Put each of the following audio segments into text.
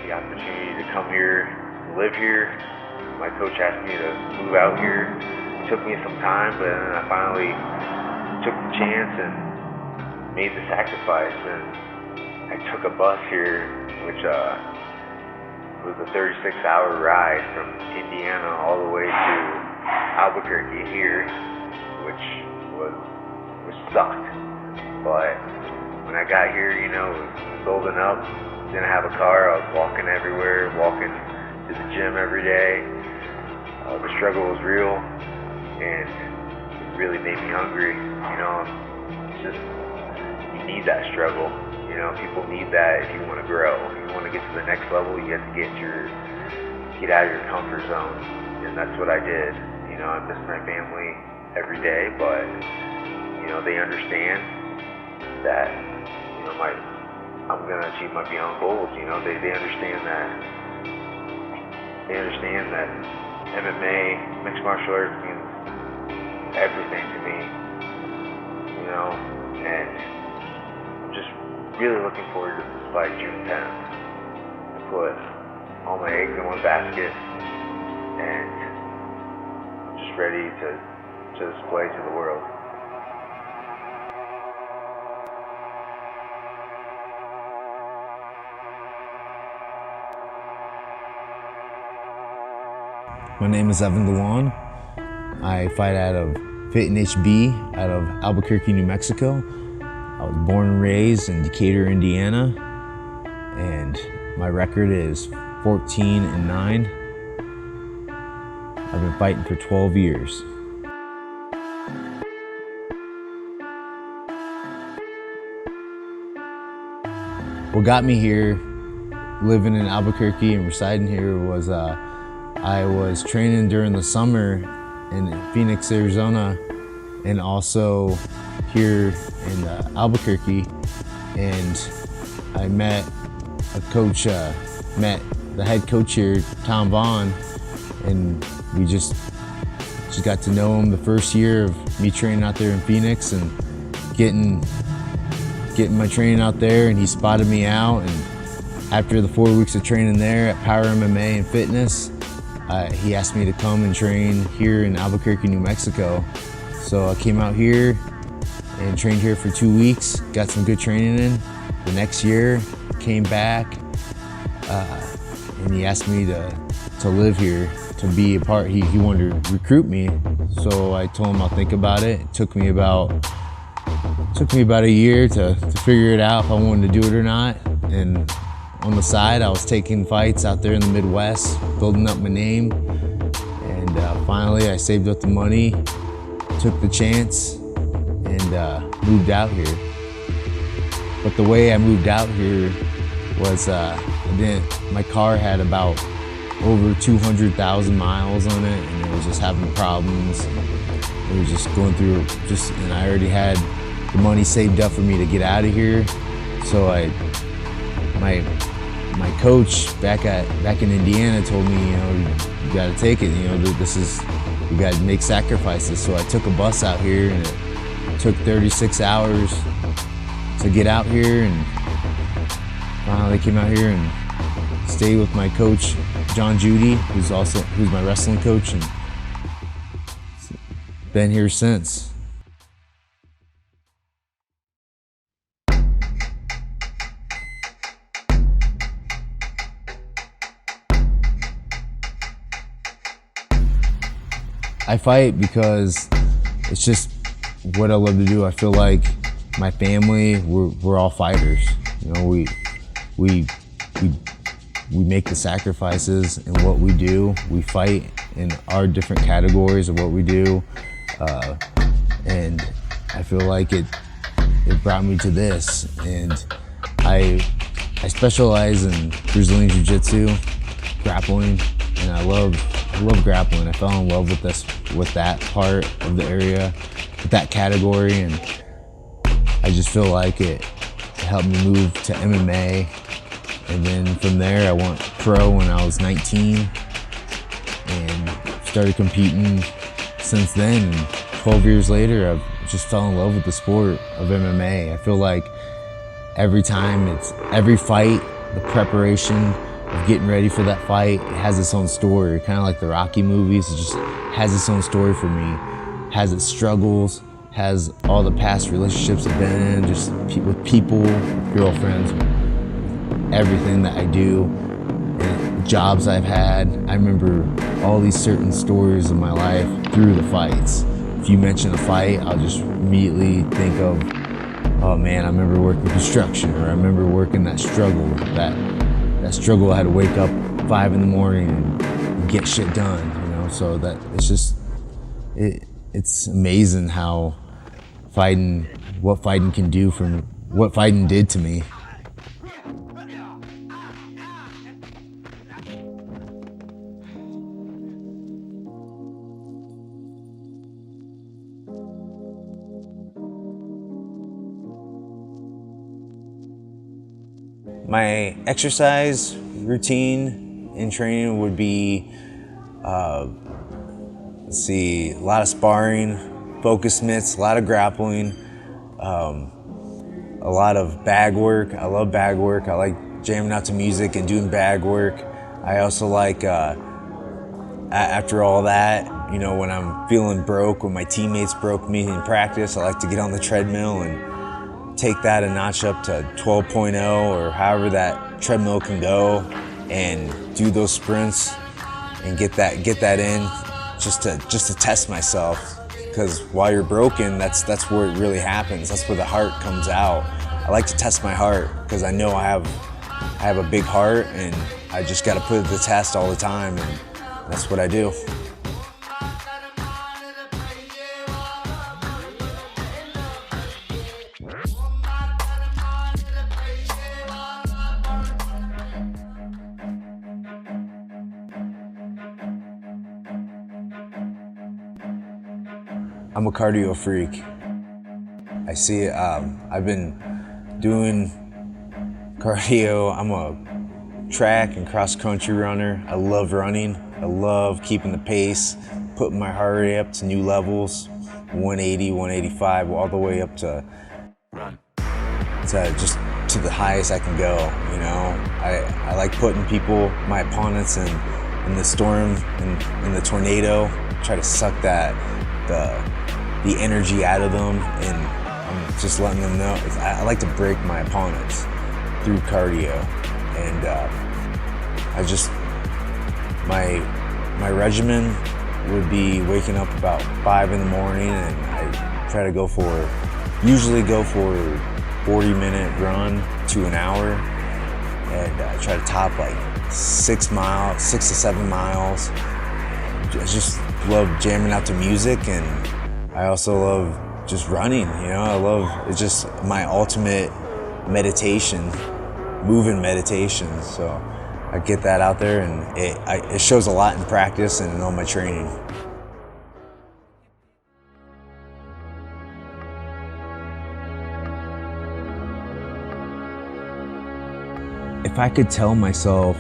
the opportunity to come here, live here. My coach asked me to move out here. It took me some time, but then I finally took the chance and made the sacrifice. And I took a bus here, which was a 36-hour ride from Indiana all the way to Albuquerque here, which sucked. But when I got here, you know, it was building up. Didn't have a car. I was walking everywhere, walking to the gym every day. The struggle was real, and it really made me hungry. You know, it's just, you need that struggle. You know, people need that if you want to grow. If you want to get to the next level, you have to get out of your comfort zone, and that's what I did. You know, I miss my family every day, but you know, they understand that, you know, I'm gonna achieve my beyond goals. You know, they understand that. They understand that MMA, mixed martial arts, means everything to me. You know, and I'm just really looking forward to this fight June 10th. I put all my eggs in one basket, and I'm just ready to display to the world. My name is Evan DeLong. I fight out of FITNHB out of Albuquerque, New Mexico. I was born and raised in Decatur, Indiana, and my record is 14-9. I've been fighting for 12 years. What got me here, living in Albuquerque and residing here, was I was training during the summer in Phoenix, Arizona, and also here in Albuquerque, and I met met the head coach here, Tom Vaughn, and we just got to know him the first year of me training out there in Phoenix and getting my training out there, and he spotted me out, and after the 4 weeks of training there at Power MMA and Fitness, he asked me to come and train here in Albuquerque, New Mexico. So I came out here and trained here for 2 weeks, got some good training in. The next year, came back, and he asked me to live here, to be a part. He wanted to recruit me, so I told him I'll think about it. It took me about a year to figure it out if I wanted to do it or not. And on the side, I was taking fights out there in the Midwest, building up my name, and finally I saved up the money, took the chance, and moved out here. But the way I moved out here was my car had about over 200,000 miles on it, and it was just having problems. It was just going through, and I already had the money saved up for me to get out of here. So my coach back in Indiana told me, you know, you got to take it. You know, you got to make sacrifices. So I took a bus out here, and it took 36 hours to get out here, and finally came out here and stayed with my coach, John Judy, who's my wrestling coach, and been here since. I fight because it's just what I love to do. I feel like my family, we're all fighters. You know, we make the sacrifices in what we do. We fight in our different categories of what we do, and I feel like it brought me to this. And I specialize in Brazilian Jiu-Jitsu, grappling, and I love grappling. I fell in love with that part of the area, with that category, and I just feel like it helped me move to MMA. And then from there, I went pro when I was 19 and started competing since then. And 12 years later, I've just fell in love with the sport of MMA. I feel like every fight, the preparation of getting ready for that fight. It has its own story, kind of like the Rocky movies. It just has its own story for me. Has its struggles, has all the past relationships I've been in, just with people, girlfriends, everything that I do, and jobs I've had. I remember all these certain stories of my life through the fights. If you mention a fight, I'll just immediately think of, oh man, I remember working construction, or I remember working that struggle, that struggle I had to wake up 5 in the morning and get shit done, you know? So that it's just, it's amazing how what fighting can do from what fighting did to me. My exercise routine in training would be, let's see, a lot of sparring, focus mitts, a lot of grappling, a lot of bag work. I love bag work. I like jamming out to music and doing bag work. I also like, after all that, you know, when I'm feeling broke, when my teammates broke me in practice, I like to get on the treadmill and take that a notch up to 12.0 or however that treadmill can go, and do those sprints and get that in just to test myself. Because while you're broken, that's where it really happens. That's where the heart comes out. I like to test my heart because I know I have a big heart, and I just got to put it to the test all the time, and that's what I do. I'm a cardio freak. I see it. I've been doing cardio. I'm a track and cross country runner. I love running. I love keeping the pace, putting my heart rate up to new levels, 180, 185, all the way up to just to the highest I can go. You know, I like putting people, my opponents, in the storm, in the tornado. Try to suck the energy out of them, and I'm just letting them know. I like to break my opponents through cardio, and my regimen would be waking up about 5 in the morning, and I try to usually go for a 40-minute run to an hour, and I try to top like 6 to 7 miles. I just love jamming out to music, and I also love just running, you know. It's just my ultimate meditation, moving meditation. So I get that out there, and it shows a lot in practice and in all my training. If I could tell myself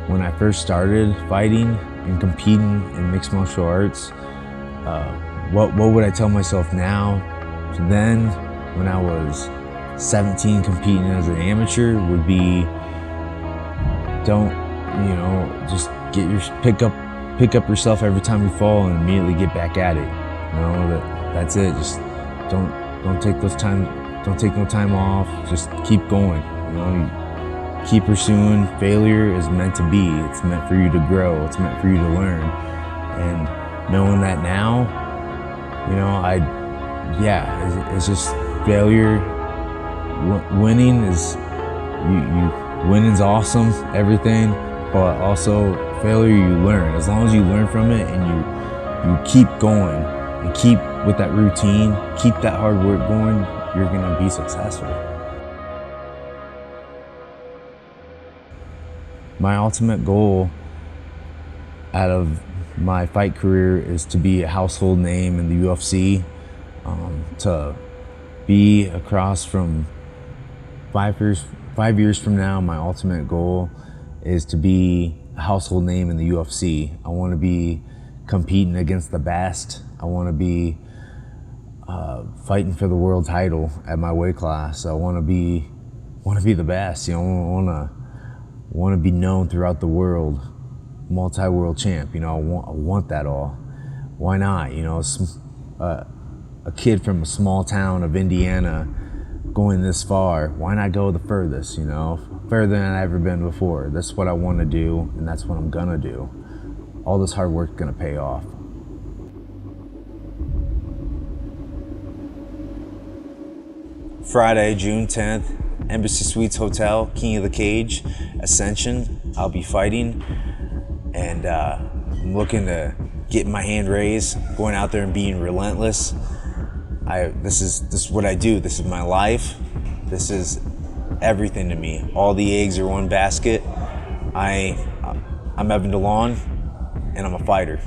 when I first started fighting and competing in mixed martial arts, what would I tell myself now? Then, when I was 17 competing as an amateur, would be, don't, you know, just pick up yourself every time you fall and immediately get back at it. You know, that's it. Just don't take no time off. Just keep going. You know, you keep pursuing. Failure is meant to be. It's meant for you to grow. It's meant for you to learn. And knowing that now, you know, it's just failure. Winning is, winning's awesome, everything, but also failure you learn. As long as you learn from it and you keep going and keep with that routine, keep that hard work going, you're gonna be successful. My ultimate goal out of my fight career is to be a household name in the UFC, to be across from 5 years from now. My ultimate goal is to be a household name in the UFC. I want to be competing against the best. I want to be fighting for the world title at my weight class. I want to be the best. You know, want to be known throughout the world, multi-world champ. You know, I want that all. Why not? You know, a kid from a small town of Indiana going this far, why not go the furthest, you know? Further than I've ever been before. That's what I want to do, and that's what I'm gonna do. All this hard work is gonna pay off. Friday, June 10th, Embassy Suites Hotel, King of the Cage, Ascension. I'll be fighting, and I'm looking to get my hand raised, going out there and being relentless. This is what I do. This is my life. This is everything to me. All the eggs are one basket. I'm Evan DeLong, and I'm a fighter.